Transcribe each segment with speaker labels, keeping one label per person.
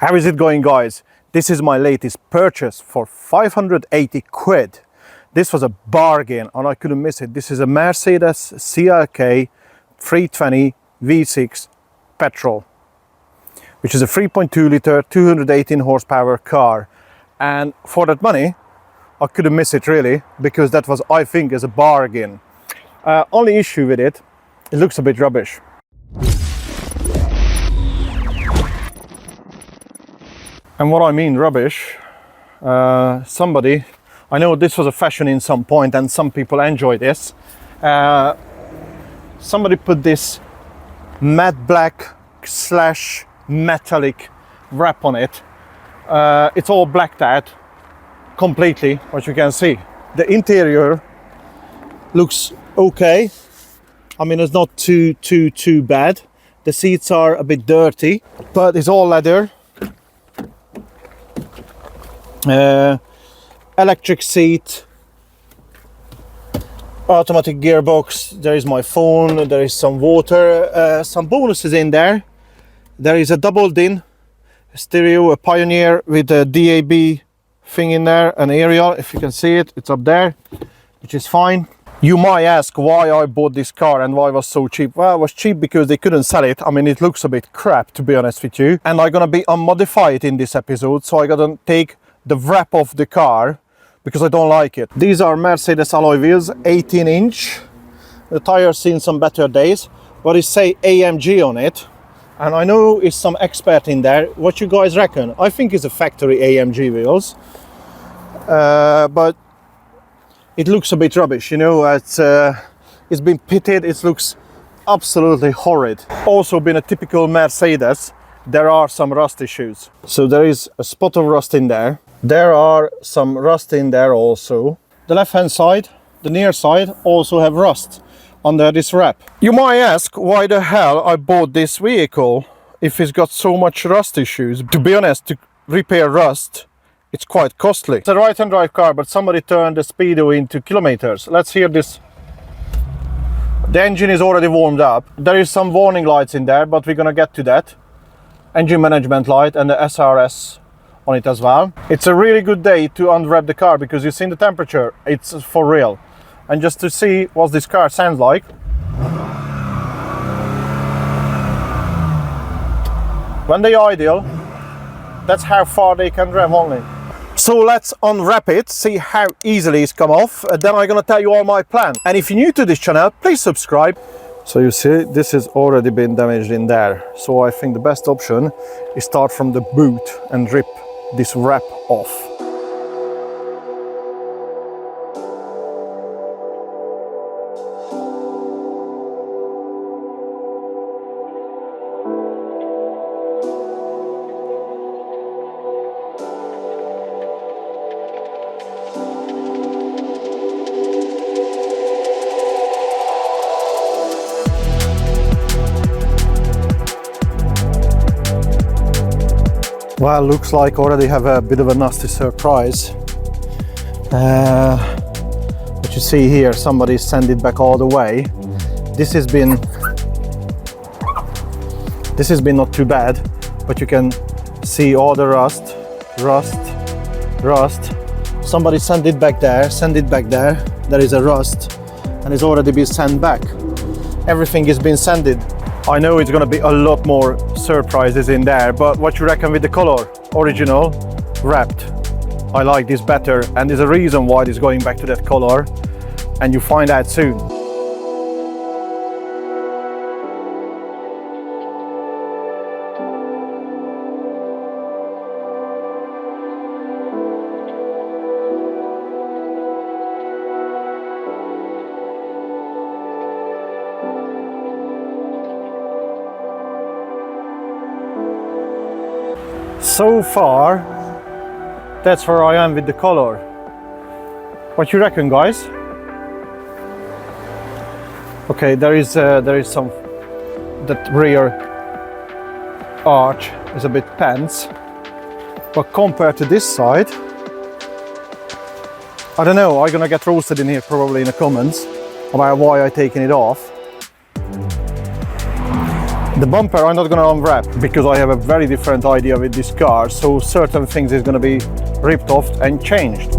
Speaker 1: How is it going, guys? This is my latest purchase for 580 quid. This was a bargain and I couldn't miss it. This is a Mercedes CLK 320 V6 petrol, which is a 3.2 litre, 218 horsepower car. And for that money, I couldn't miss it really, because that was, I think, is a bargain. Only issue with it, it looks a bit rubbish. And what I mean rubbish, somebody, I know this was a fashion in some point and some people enjoy this. Somebody put this matte black slash metallic wrap on it. It's all blacked out completely, what you can see. The interior looks okay. I mean, it's not too bad. The seats are a bit dirty, but it's all leather. Electric seat, automatic gearbox. There is my phone, there is some water, some bonuses in there. There is a double-din stereo, a Pioneer with a DAB thing in there, an aerial, if you can see it, it's up there, which is fine. You might ask why I bought this car and why it was so cheap. Well, it was cheap because they couldn't sell it. I mean, it looks a bit crap, to be honest with you. And I'm gonna be unmodify it in this episode, so I gotta take the wrap off the car because I don't like it. These are Mercedes alloy wheels, 18-inch. The tires seen some better days, but it say AMG on it. And I know it's some expert in there. What you guys reckon? I think it's a factory AMG wheels, but it looks a bit rubbish, you know. It's been pitted, it looks absolutely horrid. Also been a typical Mercedes, there are some rust issues. So there is a spot of rust in there. There are some rust in there also. The left hand side, the near side, also have rust under this wrap. You might ask why the hell I bought this vehicle if it's got so much rust issues. To be honest, to repair rust, it's quite costly. It's a right-hand drive car, but somebody turned the speedo into kilometers. Let's hear this. The engine is already warmed up. There is some warning lights in there, but we're gonna get to that. Engine management light and the SRS on it as well. It's a really good day to unwrap the car because you've seen the temperature, it's for real. And just to see what this car sounds like. When they idle, that's how far they can drive only. So let's unwrap it, see how easily it's come off. Then I'm gonna tell you all my plan. And if you're new to this channel, please subscribe. So you see, this has already been damaged in there. So I think the best option is start from the boot and rip this wrap off. Well, looks like already have a bit of a nasty surprise. What you see here, somebody sent it back all the way. This has been not too bad, but you can see all the rust. Somebody sent it back there, There is a rust, and it's already been sent back. Everything has been sanded. I know it's gonna be a lot more surprises in there, but what you reckon with the color? Original, wrapped. I like this better, and there's a reason why it's going back to that color, and you find out soon. So far, that's where I am with the color. What you reckon, guys? Okay, there is some, that rear arch is a bit tense, but compared to this side, I don't know, I'm gonna get roasted in here probably in the comments about why I taken it off. The bumper I'm not gonna unwrap because I have a very different idea with this car, so certain things is gonna be ripped off and changed.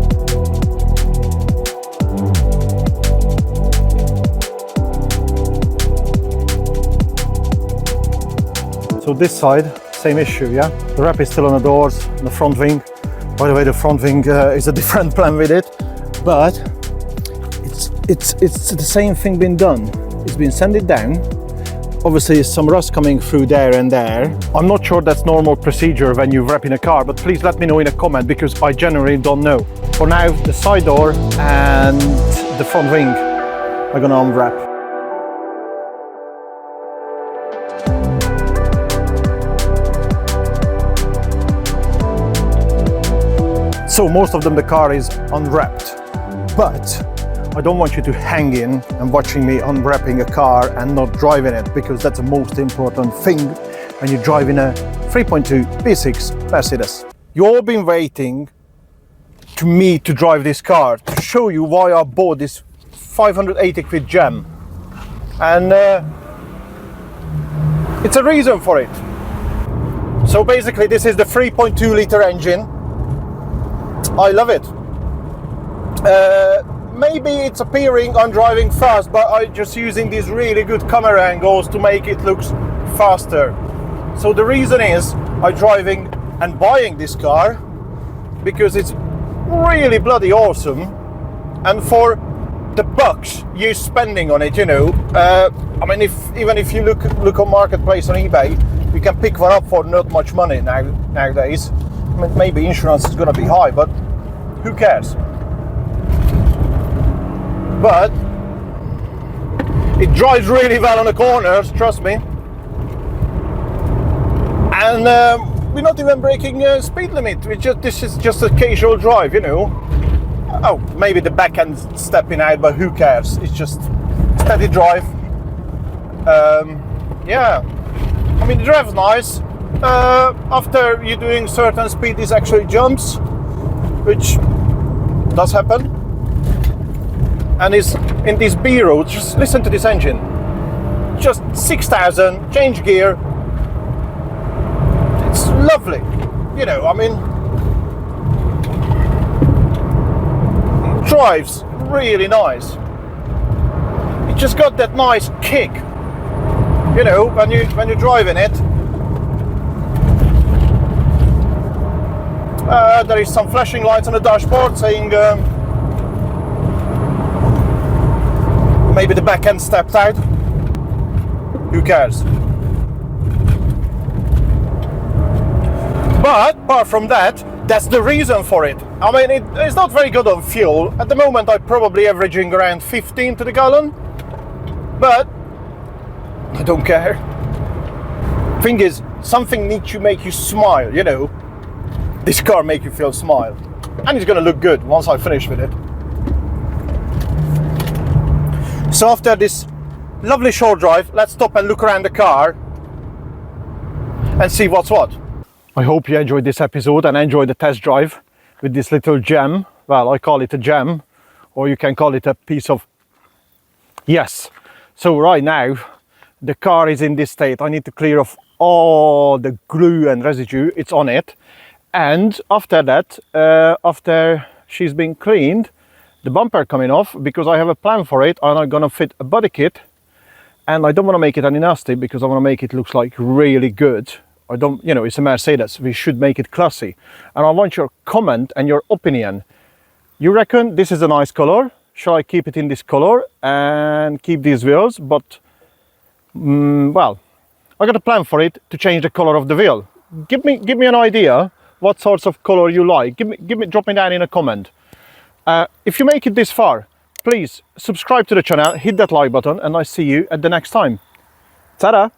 Speaker 1: So this side, same issue, yeah? The wrap is still on the doors, the front wing. By the way, the front wing is a different plan with it, but it's the same thing been done. It's been sanded down. Obviously some rust coming through there and there. I'm not sure that's normal procedure when you wrap in a car, but please let me know in a comment because I generally don't know. For now, the side door and the front wing are gonna unwrap. So most of them the car is unwrapped, but I don't want you to hang in and watching me unwrapping a car and not driving it, because that's the most important thing when you're driving a 3.2 V6 Mercedes. You've all been waiting to me to drive this car, to show you why I bought this 580 quid gem. And it's a reason for it. So basically this is the 3.2 litre engine. I love it. Maybe it's appearing I'm driving fast, but I'm just using these really good camera angles to make it look faster. So the reason is I'm driving and buying this car because it's really bloody awesome, and for the bucks you're spending on it, you know. I mean, even if you look on marketplace on eBay, you can pick one up for not much money nowadays. I mean, maybe insurance is going to be high, but who cares? But it drives really well on the corners, trust me. And we're not even breaking speed limit. This is just a casual drive, you know. Oh, maybe the back end stepping out, but who cares? It's just steady drive. Yeah, I mean, the drive's nice. After you're doing certain speed, this actually jumps, which does happen. And is in these B roads, just listen to this engine. Just 6,000, change gear. It's lovely. You know, I mean, it drives really nice. It just got that nice kick. You know, when you're driving it. There is some flashing lights on the dashboard saying maybe the back end stepped out. Who cares? But apart from that, that's the reason for it. I mean, it's not very good on fuel. At the moment, I'm probably averaging around 15 to the gallon, but I don't care. Thing is, something needs to make you smile, you know. This car make you feel smile, and it's gonna look good once I finish with it. So after this lovely short drive, let's stop and look around the car and see what's what. I hope you enjoyed this episode and enjoyed the test drive with this little gem. Well, I call it a gem, or you can call it a piece of... Yes. So right now, the car is in this state. I need to clear off all the glue and residue. It's on it. And after that, after she's been cleaned, the bumper coming off, because I have a plan for it, and I'm gonna fit a body kit, and I don't want to make it any nasty because I want to make it look like really good. I don't, you know, it's a Mercedes, we should make it classy, and I want your comment and your opinion. You reckon this is a nice color? Shall I keep it in this color and keep these wheels? But well, I got a plan for it to change the color of the wheel. Give me an idea what sorts of color you like. Drop me down in a comment. If you make it this far, please subscribe to the channel, hit that like button, and I see you at the next time. Ta-da!